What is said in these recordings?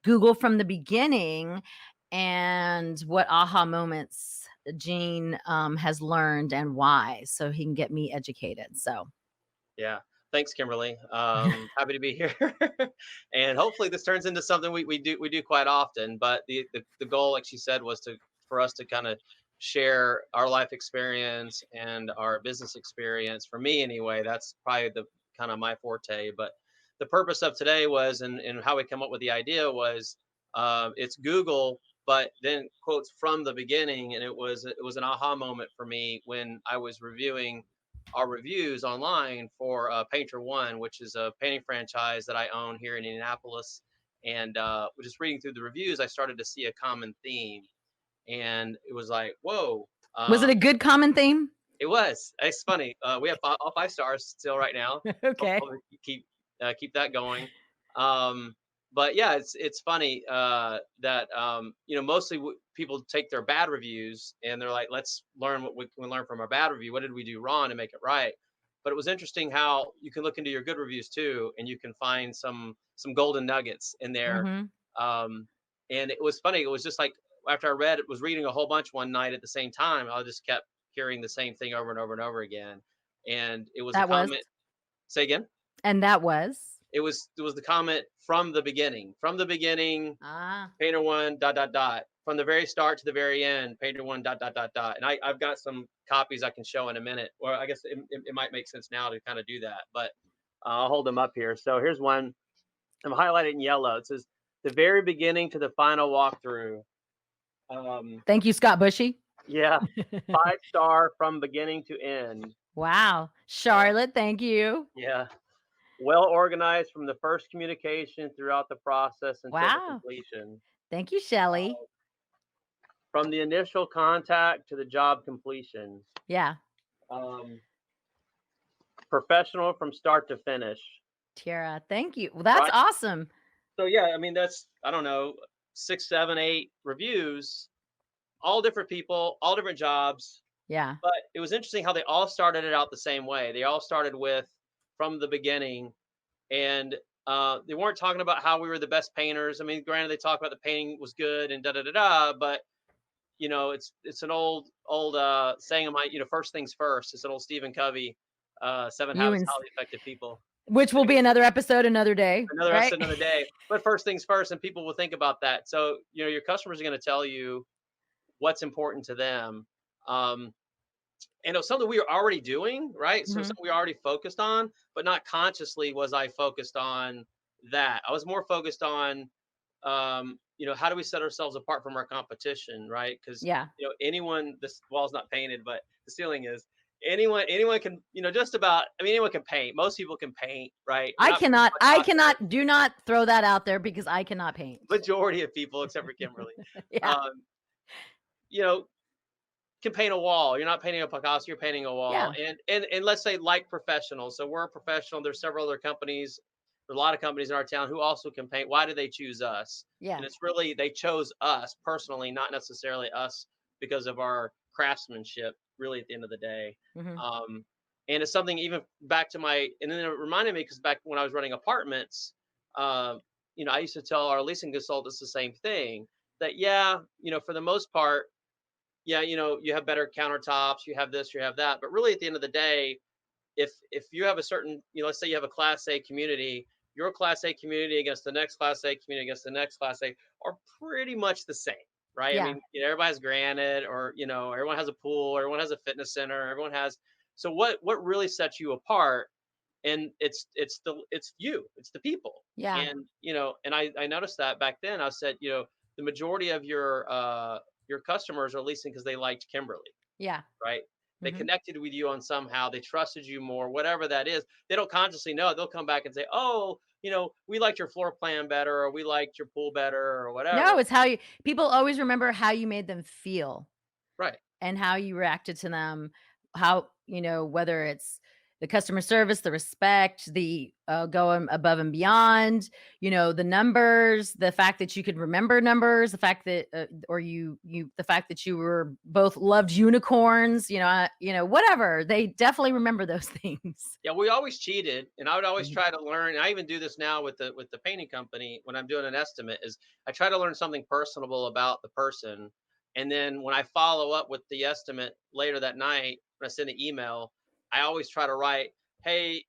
Google from the beginning and what aha moments Gene has learned and why, so he can get me educated. So Yeah. Thanks, Kimberly. Happy to be here, and hopefully this turns into something we do quite often. But the goal, like she said, was to for us to kind of share our life experience and our business experience. For me, anyway, that's probably the kind of my forte. But the purpose of today was, and how we come up with the idea was, it's Google, but then quotes from the beginning, and it was an aha moment for me when I was reviewing our reviews online for Painter1, which is a painting franchise that I own here in Indianapolis. And just reading through the reviews, I started to see a common theme, and it was like, whoa! was it a good common theme? It was. It's funny. We have all 5 stars still right now. Okay. Hopefully keep that going. Um, but yeah, it's funny that mostly people take their bad reviews and they're like, let's learn what we can learn from our bad review. What did we do wrong to make it right? But it was interesting how you can look into your good reviews too, and you can find some golden nuggets in there. Hmm. Um, and it was funny. It was just like after I was reading a whole bunch one night at the same time. I just kept hearing the same thing over and over and over again. And it was a That was, comment. Say again. and that was. It was the comment from the beginning. From the beginning, Ah, Painter one dot dot dot. From the very start to the very end, Painter one dot dot dot dot. And I've got some copies I can show in a minute. Or I guess it might make sense now to kind of do that. But I'll hold them up here. So here's one. I'm highlighted in yellow. It says the very beginning to the final walkthrough. thank you, Scott Bushy. Yeah, 5 star from beginning to end. Wow. Uh, Charlotte, thank you. yeah, well organized from the first communication throughout the process until the Wow. completion. Thank you, Shelley. Uh, from the initial contact to the job completion. Yeah. Um, professional from start to finish. Tiara, thank you. Well, that's Right. awesome. So yeah, I mean that's I don't know 6, 7, 8 reviews, all different people, all different jobs. Yeah. But it was interesting how they all started it out the same way. They all started with from the beginning, and they weren't talking about how we were the best painters. I mean, granted, they talked about the painting was good and da da da da, but it's an old saying of mine. First things first. It's an old Stephen Covey, Seven You Habits and of Highly Effective People. which will be another episode another day, Another right? episode, another day. But first things first, and people will think about that. So your customers are going to tell you what's important to them. Um, and it was something we were already doing, right? So Mhm. something we already focused on, but not consciously was I focused on that. I was more focused on, how do we set ourselves apart from our competition, right? Because Yeah. anyone, this wall's not painted, but the ceiling is. Anyone can, just about. I mean, anyone can paint. Most people can paint, right? We're I not putting cannot much I out there. cannot do not throw that out there because I cannot paint. Majority of people, except for Kimberly, Yeah. um, you know, can paint a wall. You're not painting a Picasso, you're painting a wall. Yeah. And let's say like professionals. So we're a professional. There's several other companies. There's a lot of companies in our town who also can paint. Why did they choose us? And Yeah. it's really they chose us personally, not necessarily us because of our craftsmanship. Really, at the end of the day, Mhm. um, and it's something even back to my. And then it reminded me because back when I was running apartments, uh, I used to tell our leasing consultants the same thing that yeah, for the most part yeah, you have better countertops, you have this, you have that. But really at the end of the day, if you have a certain, let's say you have a class A community, your class A community against the next class A community against the next class A are pretty much the same, right? I Yeah. mean, everybody has granite or, everyone has a pool, everyone has a fitness center, everyone has so what really sets you apart and it's you, it's the people. Yeah. And I noticed that back then I said, the majority of your customers are leasing because they liked Kimberly, Yeah. right? They Mhm. connected with you on somehow. They trusted you more, whatever that is. They don't consciously know. They'll come back and say, "Oh, we liked your floor plan better, or we liked your pool better, or No, whatever." it's how you people always remember how you made them feel Right. and how you reacted to them, how, whether it's the customer service, the respect, the going above and beyond, the numbers, the fact that you could remember numbers, the fact that or the fact that you were both loved unicorns, whatever. They definitely remember those things. Yeah, we always cheated, and I would always Mhm. try to learn. And I even do this now with the painting company when I'm doing an estimate. Is I try to learn something personable about the person, and then when I follow up with the estimate later that night, when I send an email, I always try to write, "Hey,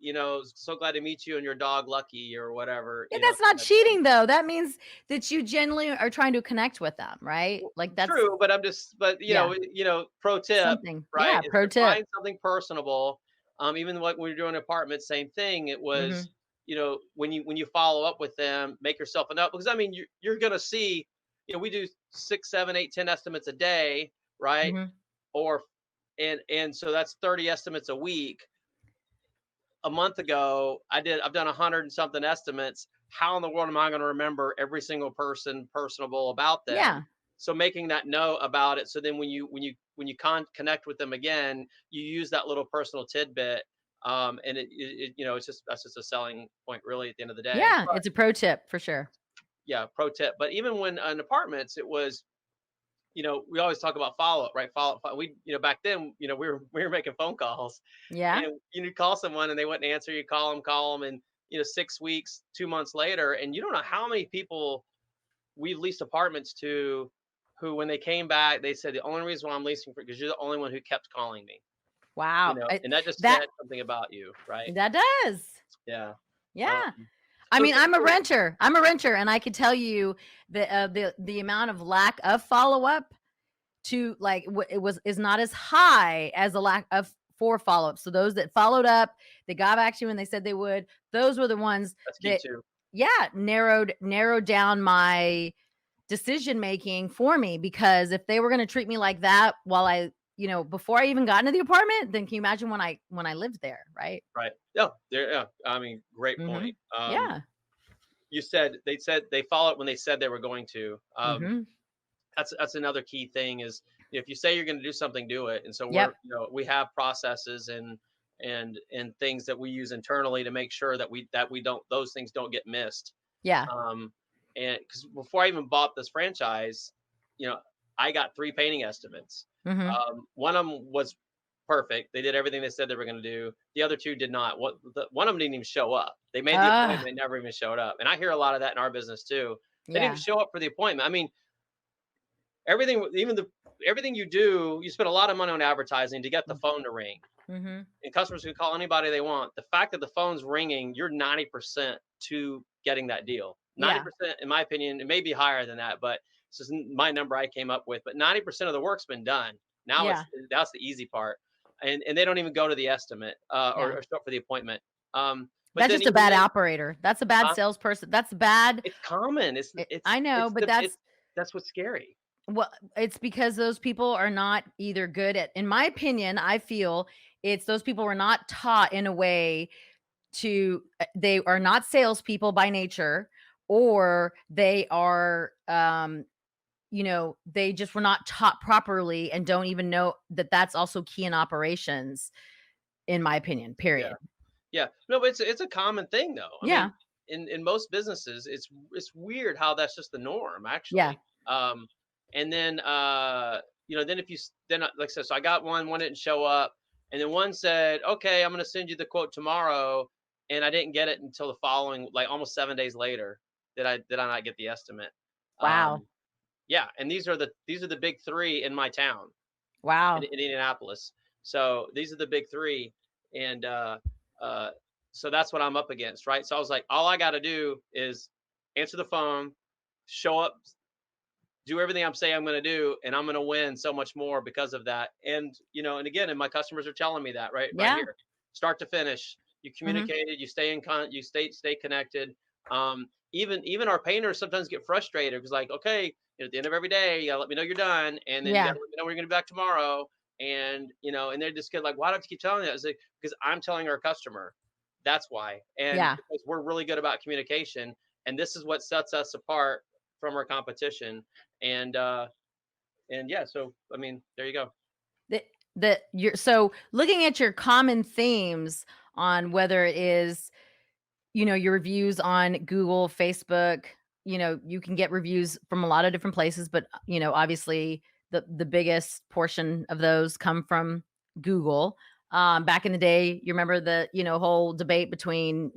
so glad to meet you and your dog Lucky or whatever." Yeah, that's not cheating though. That means that you genuinely are trying to connect with them, right? Well, Like that's true, but yeah, pro tip, something. right, Yeah, is pro to tip. find something personable. Even like when we were doing apartments, same thing. It was, Mhm. when you follow up with them, make yourself a note because I mean you're gonna see, we do 6, 7, 8, 10 estimates a day, right? Mhm. Or and so that's 30 estimates a week. A month ago, I've done 100 and something estimates. How in the world am I going to remember every single person personable about them? Yeah. So making that note about it, so then when you connect with them again, you use that little personal tidbit, and it's just that's just a selling point really at the end of the day. Yeah, But it's a pro tip for sure. yeah, pro tip. But even when in apartments, it was, we always talk about follow up, right? Follow up. We, back then, we were making phone calls, Yeah. and you call someone and they wouldn't answer. You call them, and 6 weeks, 2 months later, and you don't know how many people we've leased apartments to, who when they came back, they said the only reason why I'm leasing for because you're the only one who kept calling me. Wow. And that just That said something about you, right? that does. Yeah. Yeah. Um, I so mean, so I'm a so renter. I'm a renter, and I could tell you the amount of lack of follow-up to like it was is not as high as the lack of for follow-up. So those that followed up, they got back to you when they said they would. Those were the ones that's key that too. yeah, narrowed down my decision making for me because if they were going to treat me like that while before I even got into the apartment, then can you imagine when I lived there, right? Right. Yeah. Yeah. I mean, great point. Mhm. Yeah. They said they followed when they said they were going to. Mhm. That's another key thing is if you say you're going to do something, do it. And so Yep. we have processes and things that we use internally to make sure that we don't those things don't get missed. Yeah. Um, and because before I even bought this franchise, you know, I got 3 painting estimates. Mhm. One of them was perfect. They did everything they said they were going to do. The other two did not. One of them didn't even show up. They made the appointment, Ah, they never even showed up. And I hear a lot of that in our business too. They didn't even yeah. show up for the appointment. I mean, everything, even the everything you do, you spend a lot of money on advertising to get the Mm. phone to ring, Mhm. and customers can call anybody they want. The fact that the phone's ringing, you're 90% to getting that deal. Yeah. 90%, in my opinion, it may be higher than that, but this is my number I came up with. But 90% of the work's been done. Now Yeah. that's the easy part, and they don't even go to the estimate Yeah. or show up for the appointment. But That's then just a even bad then, operator. That's a bad uh, salesperson. That's bad. it's common. I know, but That's what's scary. well, it's because those people are not either good at in my opinion, I feel it's those people were not taught in a way they are not salespeople by nature, or they are, they just were not taught properly and don't even know that that's also key in operations, in my opinion, Yeah. period. Yeah. No, but it's a common thing though. I Yeah. mean, in most businesses, it's weird how that's just the norm Yeah. actually. And then then if you then like I said, so I got one didn't show up, and then one said, "Okay, I'm going to send you the quote tomorrow," and I didn't get it until the following, like almost 7 days later. Did I not get the estimate? Wow. Um, yeah, and these are the big three in my town Wow. in Indianapolis. So these are the big three, and uh, so that's what I'm up against, right? So I was like, all I got to do is answer the phone, show up, do everything I'm saying I'm going to do, and I'm going to win so much more because of that. And again, and my customers are telling me that right Yeah. here, start to finish. You Mhm. communicated, you you stay connected. Even our painters sometimes get frustrated because like, okay, at the end of every day, you gotta let me know you're done, and then you Yeah. gotta let me know we're gonna be back tomorrow. And they're just like, why do I have to keep telling you that? It's like, because I'm telling our customer. That's why. And Yeah. because we're really good about communication, and this is what sets us apart from our competition. And yeah, so I mean, there you go. The you're so looking at your common themes on whether it is, your reviews on Google, Facebook. You can get reviews from a lot of different places, but obviously the biggest portion of those come from Google. Back in the day, you remember the whole debate between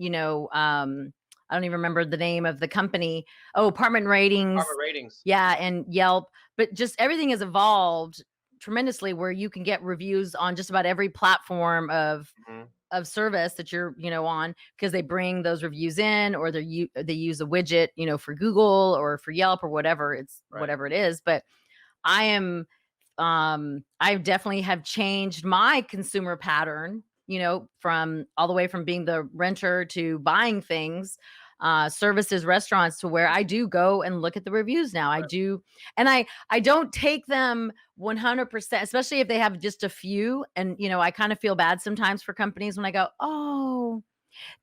I don't even remember the name of the company. Oh, apartment ratings, Apartment ratings. yeah, and Yelp. But just everything has evolved tremendously, where you can get reviews on just about every platform Mhm. of service that you're on, because they bring those reviews in, or they use a widget for Google or for Yelp or Right. whatever it is. But I am I definitely have changed my consumer pattern, from all the way from being the renter to buying things, services, restaurants, to where I do go and look at the reviews now. I Right. do. And I don't take them 100%, especially if they have just a few. And I kind of feel bad sometimes for companies when I go, "Oh,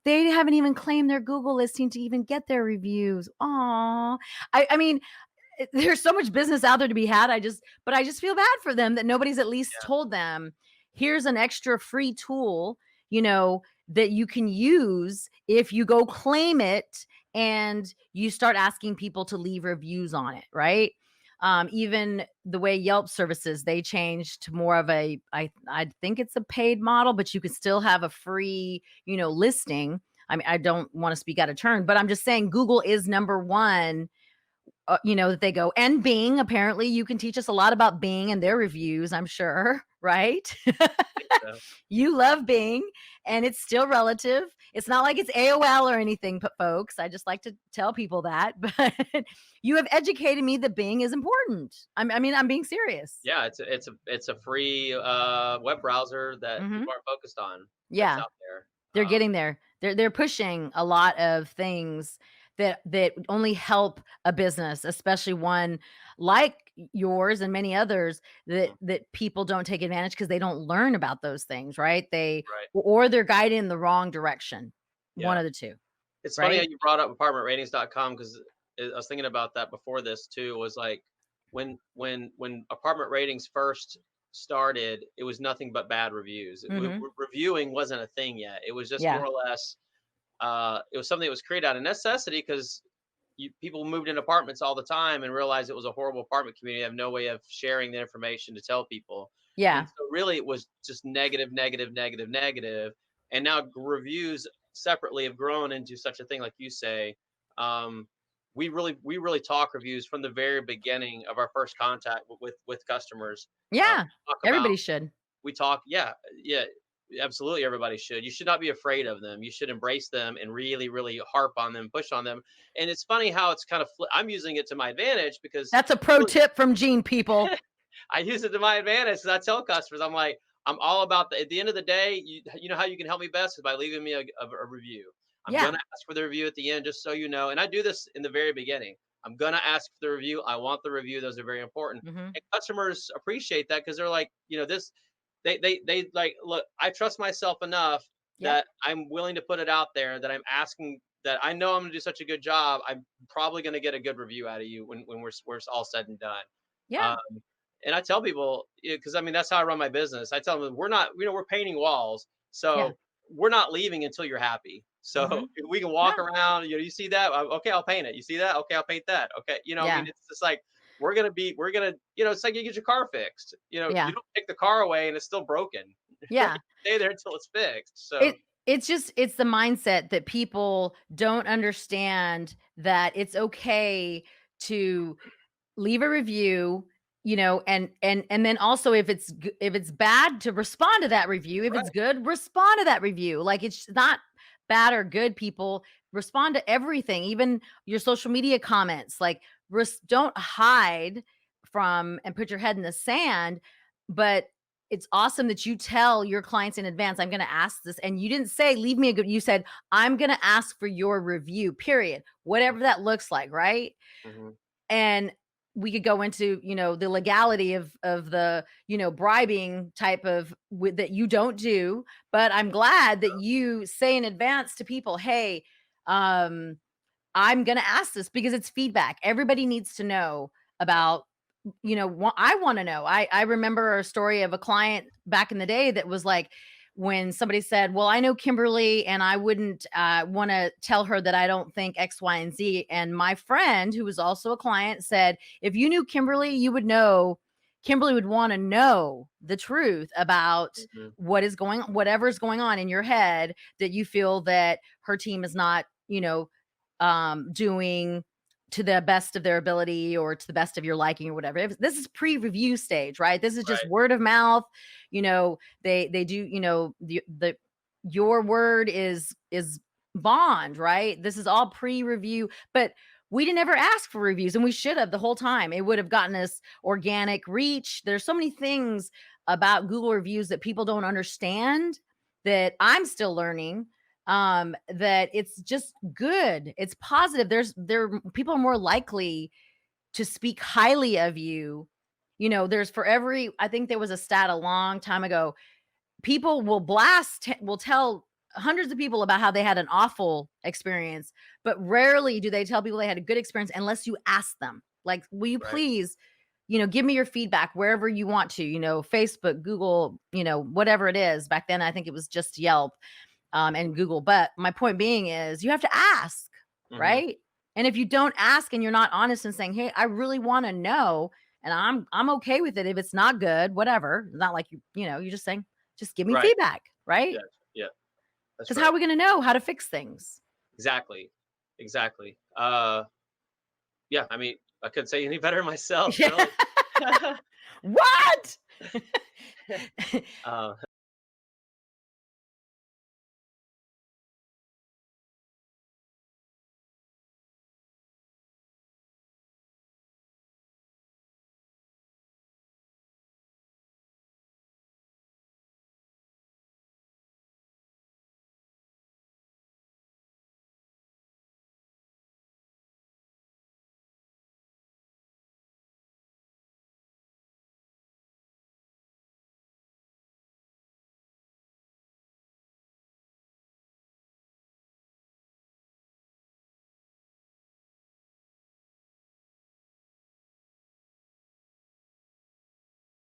they haven't even claimed their Google listing to even get their reviews." Aw. I mean, there's so much business out there to be had. But I just feel bad for them that nobody's at least Yeah. told them, here's an extra free tool, that you can use if you go claim it and you start asking people to leave reviews on it, right? Even the way Yelp services, they changed to more of I think it's a paid model, but you can still have a free, listing. I mean, I don't want to speak out of turn, but I'm just saying Google is number one, that they go. And Bing, apparently you can teach us a lot about Bing and their reviews, I'm sure, right? Think so. You love Bing, and it's still relative. It's not like it's AOL or anything, folks. I just like to tell people that. But you have educated me that Bing is important. I mean, I'm being serious. Yeah, it's a free web browser that Hmm. people aren't focused on that's Yeah. out there. They're getting there. They're pushing a lot of things that only help a business, especially one like yours and many others, Mhm. that people don't take advantage because they don't learn about those things, right? Right. Or they're guided in the wrong direction. One Yeah. of the two, It's funny how right? you brought up apartmentratings.com because I was thinking about that before this too. Was like when apartment ratings first started, it was nothing but bad reviews. Mhm. Reviewing wasn't a thing yet. It was just Yeah. more or less it was something that was created out of necessity because people moved in apartments all the time and realized it was a horrible apartment community. They have no way of sharing the information to tell people. And Yeah. so really it was just negative, negative, negative, negative. And now reviews separately have grown into such a thing, like you say. Um, we really talk reviews from the very beginning of our first contact with customers. Yeah. Talk about Everybody should. we talk, yeah, yeah, absolutely. Everybody should. You should not be afraid of them. You should embrace them and really, really harp on them, push on them. And it's funny how it's kind of. I'm using it to my advantage because That's a pro tip from Gene, people. I use it to my advantage. Because I tell customers, I'm like, I'm all about the. At the end of the day, you know how you can help me best is by leaving me a review. I'm Yeah. gonna ask for the review at the end, just so you know. And I do this in the very beginning. I'm gonna ask for the review. I want the review. Those are very important. Mhm. And customers appreciate that because they're like, this they like, look, I trust myself enough Yep. that I'm willing to put it out there that I'm asking that I know I'm gonna do such a good job. I'm probably gonna get a good review out of you when we're all said and done. Yeah. Um, and I tell people because I mean that's how I run my business. I tell them we're not, we're painting walls, Yeah. so we're not leaving until you're happy. So Mhm. we can Yeah. walk around. You see that? Okay, I'll paint it. You see that? Okay, I'll paint that. Okay, I mean, Yeah. it's just like we're gonna, it's like you get your car fixed. You Yeah. don't take the car away and it's still broken. Right? Yeah. Stay there until it's fixed. So It's the mindset that people don't understand, that it's okay to leave a review, and then also, if it's bad, to respond to that review. If it's right. good, respond to that review. Like, it's not bad or good, people. Respond to everything, even your social media comments. Like, don't hide from and put your head in the sand. But it's awesome that you tell your clients in advance, I'm going to ask this. And you didn't say, leave me a good, you said, I'm going to ask for your review, period. Whatever that looks like, right? Mm-hmm. And we could go into the legality of the bribing type of that you don't do. But I'm glad that you say in advance to people, hey, um I'm going to ask this because it's feedback. Everybody needs to know Yeah. about, I want to know. I remember a story of a client back in the day that was like, when somebody said, well, I know Kimberly and I wouldn't want to tell her that I don't think X, Y, and Z. And my friend, who was also a client, said, if you knew Kimberly, you would know Kimberly would want to know the truth about Mhm. whatever's going on in your head, that you feel that her team is not, doing to the best of their ability or to the best of your liking or whatever. This is pre-review stage, right? This is just Right. word of mouth. They do, the your word is bond, right? This is all pre-review, but we didn't ever ask for reviews, and we should have the whole time. It would have gotten us organic reach. There's so many things about Google reviews that people don't understand, that I'm still learning, that it's just good, it's positive. There People are more likely to speak highly of you. There's for every, I think there was a stat a long time ago, people will tell hundreds of people about how they had an awful experience, but rarely do they tell people they had a good experience unless you ask them. Like, will you Right. please, give me your feedback wherever you want to, Facebook, Google, whatever it is. Back then, I think it was just Yelp, and Google. But my point being is you have to ask, Mhm. right? And if you don't ask and you're not honest and saying, hey, I really want to know, and I'm okay with it if it's not good, whatever. It's not like you're just saying, just give me Right. feedback, right? Yeah. Yeah. That's Because how right. are we going to know how to fix things? Exactly. Exactly. Yeah. I mean, I couldn't say any better myself, Yeah. really. What? uh,